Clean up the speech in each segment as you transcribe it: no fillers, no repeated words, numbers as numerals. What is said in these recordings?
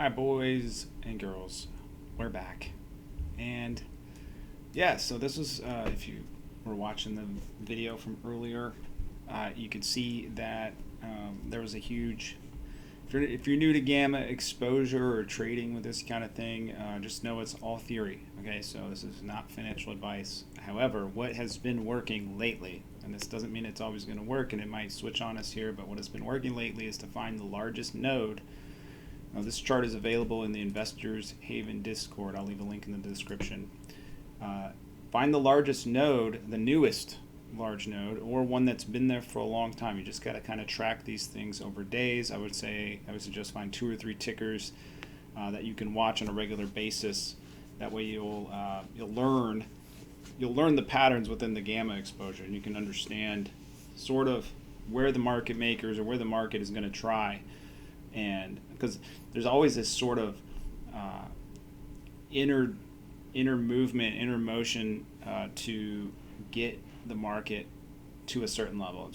Hi, boys and girls. We're back. And yeah, so this is, if you were watching the video from earlier, you could see that there was a huge. If you're new to gamma exposure or trading with this kind of thing, just know it's all theory. Okay, so this is not financial advice. However, what has been working lately, and this doesn't mean it's always going to work and it might switch on us here, but what has been working lately is to find the largest node. Now, this chart is available in the Investors Haven Discord. I'll leave a link in the description. Find the largest node, the newest large node, or one that's been there for a long time. You just got to kind of track these things over days. I would suggest find 2 or 3 tickers that you can watch on a regular basis. That way you'll learn the patterns within the gamma exposure, and you can understand sort of where the market makers or where the market is going to try. And because there's always this sort of inner movement, inner motion to get the market to a certain level.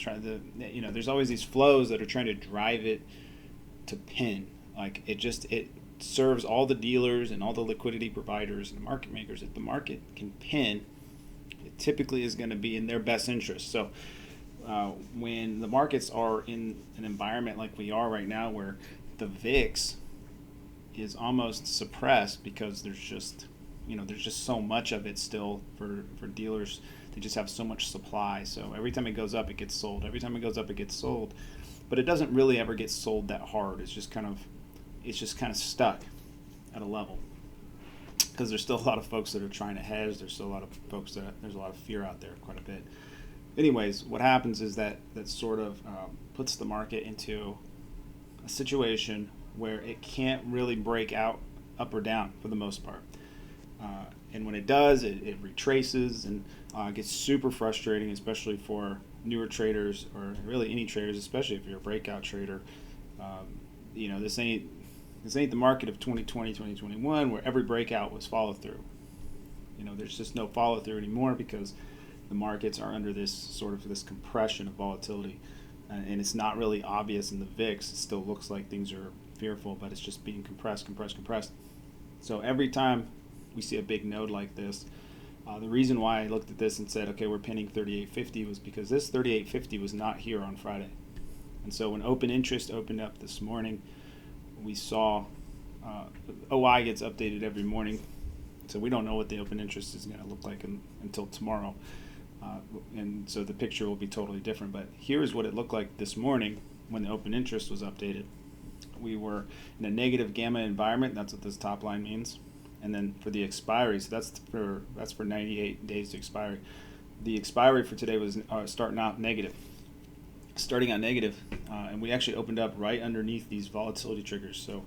There's always these flows that are trying to drive it to pin. Like it serves all the dealers and all the liquidity providers and market makers. If the market can pin, it typically is going to be in their best interest. So when the markets are in an environment like we are right now, where the VIX is almost suppressed because there's just so much of it still for dealers. They just have so much supply. So every time it goes up, it gets sold. Every time it goes up, it gets sold. But it doesn't really ever get sold that hard. It's just kind of stuck at a level, because there's still a lot of folks that are trying to hedge. There's still a lot of folks there's a lot of fear out there, quite a bit. Anyways, what happens is that sort of puts the market into a situation where it can't really break out up or down for the most part. And when it does, it retraces and gets super frustrating, especially for newer traders, or really any traders, especially if you're a breakout trader. This ain't the market of 2020, 2021, where every breakout was follow through. There's just no follow through anymore, because the markets are under this compression of volatility, and it's not really obvious in the VIX. It still looks like things are fearful, but it's just being compressed. So every time we see a big node like this, the reason why I looked at this and said, okay, we're pinning 3850, was because this 3850 was not here on Friday. And so when open interest opened up this morning, we saw OI gets updated every morning, so we don't know what the open interest is going to look like until tomorrow. And so the picture will be totally different. But here's what it looked like this morning when the open interest was updated. We were in a negative gamma environment. That's what this top line means. And then for the expiry, so that's for 98 days to expiry. The expiry for today was starting out negative, and we actually opened up right underneath these volatility triggers. So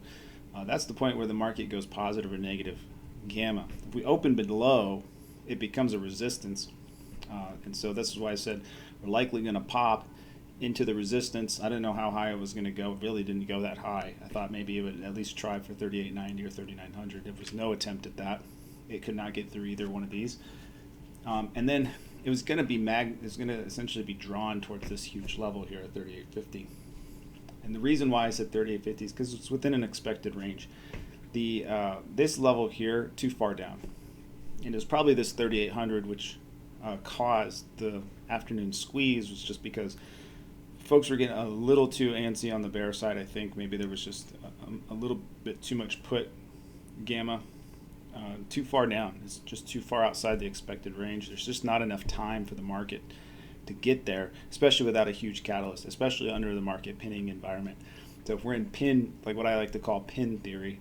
that's the point where the market goes positive or negative gamma. If we open below, it becomes a resistance. And so this is why I said we're likely going to pop into the resistance. I didn't know how high it was going to go. It really didn't go that high. I thought maybe it would at least try for 3890 or 3900. There was no attempt at that. It could not get through either one of these. And then it was going to essentially be drawn towards this huge level here at 3850. And the reason why I said 3850 is because it's within an expected range. This level here, too far down. And it was probably this 3800 which caused the afternoon squeeze, was just because folks were getting a little too antsy on the bear side. I think maybe there was just a little bit too much put gamma too far down. It's just too far outside the expected range. There's just not enough time for the market to get there, especially without a huge catalyst, especially under the market pinning environment. So if we're in pin, like what I like to call pin theory,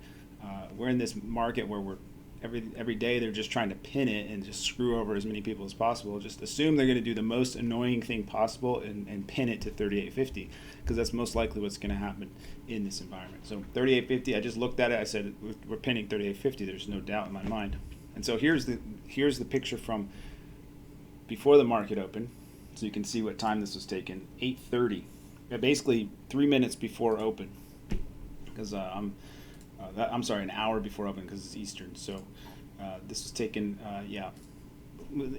we're in this market where we're every day they're just trying to pin it and just screw over as many people as possible. Just assume they're going to do the most annoying thing possible and pin it to 3850, because that's most likely what's going to happen in this environment. So 3850, I just looked at it. I said we're pinning 3850. There's no doubt in my mind. And so here's the picture from before the market opened. So you can see what time this was taken. 8:30, basically 3 minutes before open, because I'm sorry, an hour before open, because it's Eastern. So this was taken,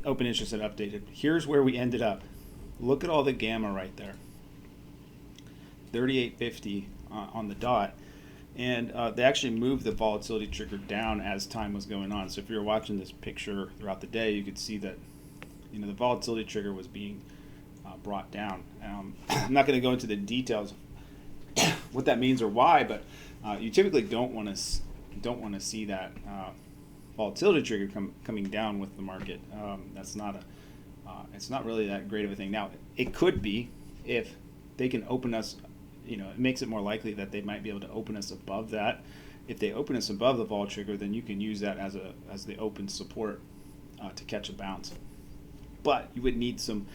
open interest had updated. Here's where we ended up. Look at all the gamma right there. 3850 on the dot. And they actually moved the volatility trigger down as time was going on. So if you're watching this picture throughout the day, you could see that the volatility trigger was being brought down. I'm not going to go into the details of what that means or why, but you typically don't want to see that volatility trigger coming down with the market. That's not it's not really that great of a thing. Now, it could be if they can open us. It makes it more likely that they might be able to open us above that. If they open us above the vol trigger, then you can use that as the open support to catch a bounce. But you would need some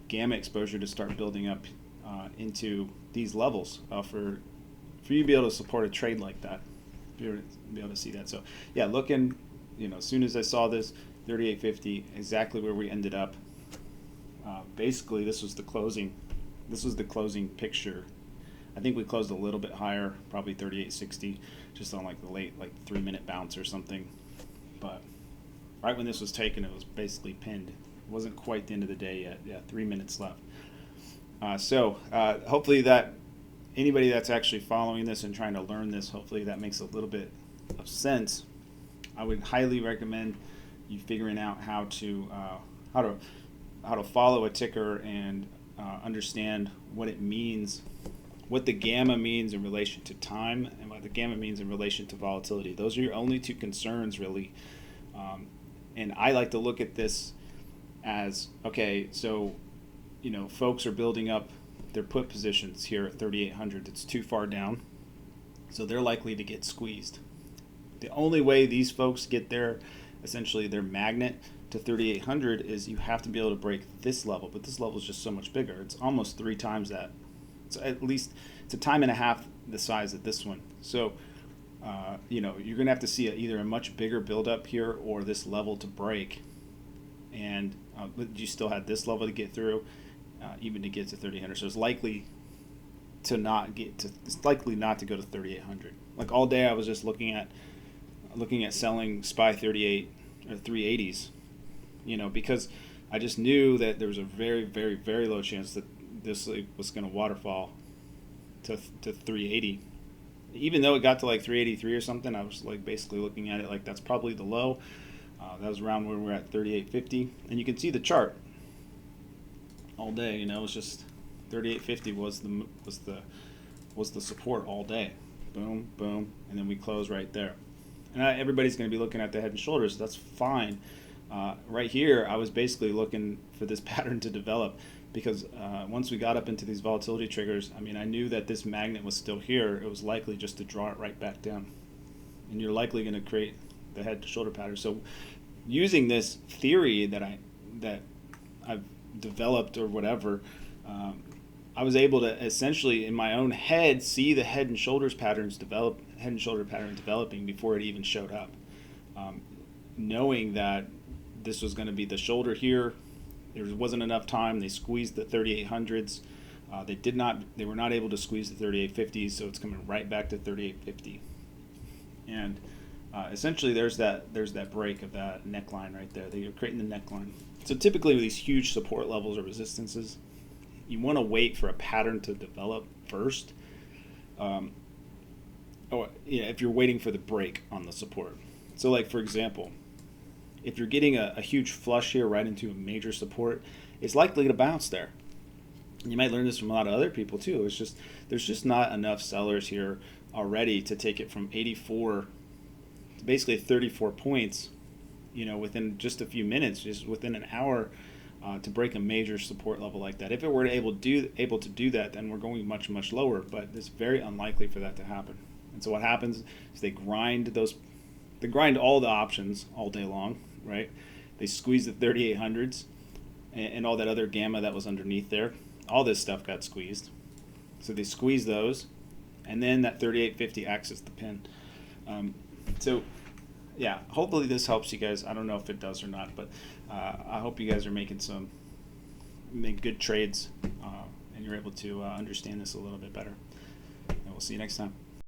gamma exposure to start building up into these levels for you to be able to support a trade like that. Be able to see that. So yeah, looking, as soon as I saw this 38.50, exactly where we ended up. Basically, this was the closing. This was the closing picture. I think we closed a little bit higher, probably 38.60, just on like the late 3-minute bounce or something. But right when this was taken, it was basically pinned. It wasn't quite the end of the day yet. Yeah, 3 minutes left. So hopefully that anybody that's actually following this and trying to learn this, hopefully that makes a little bit of sense. I would highly recommend you figuring out how to follow a ticker and understand what it means, what the gamma means in relation to time, and what the gamma means in relation to volatility. Those are your only two concerns, really. And I like to look at this as, okay, so, folks are building up their put positions here at 3,800. It's too far down, so they're likely to get squeezed. The only way these folks get essentially their magnet to 3,800 is you have to be able to break this level, but this level is just so much bigger. It's almost 3 times that. It's a time and a half the size of this one. So, you're going to have to see either a much bigger buildup here or this level to break. And but you still had this level to get through, even to get to 3,800. So it's likely not to go to 3,800. Like all day, I was just looking at selling SPY 38 or 380s, because I just knew that there was a very, very, very low chance that this was going to waterfall to 380. Even though it got to like 383 or something, I was basically looking at it like that's probably the low. That was around where we're at 38.50, and you can see the chart all day. It was just 38.50 was the support all day. Boom, boom, and then we close right there. And everybody's going to be looking at the head and shoulders. So that's fine. Right here, I was basically looking for this pattern to develop. Because once we got up into these volatility triggers, I knew that this magnet was still here. It was likely just to draw it right back down. And you're likely going to create the head to shoulder pattern. So using this theory that I've developed or whatever, I was able to essentially in my own head see the head and shoulder pattern developing before it even showed up. Knowing that this was going to be the shoulder here. There wasn't enough time. They squeezed the 3800s. They were not able to squeeze the 3850s, so it's coming right back to 3850. And essentially, there's that break of that neckline right there. They're creating the neckline. So typically, with these huge support levels or resistances, you want to wait for a pattern to develop first. If you're waiting for the break on the support. So, like for example, if you're getting a huge flush here right into a major support, it's likely to bounce there. And you might learn this from a lot of other people too. There's just not enough sellers here already to take it from 84 to basically 34 points, within just a few minutes, just within an hour, to break a major support level like that. If it were able to do that, then we're going much, much lower. But it's very unlikely for that to happen. And so what happens is they grind all the options all day long. Right, they squeeze the 3800s and all that other gamma that was underneath there. All this stuff got squeezed, so they squeeze those, and then that 3850 acts as the pin. So, yeah, hopefully this helps you guys. I don't know if it does or not, but I hope you guys are making good trades, and you're able to understand this a little bit better. And we'll see you next time.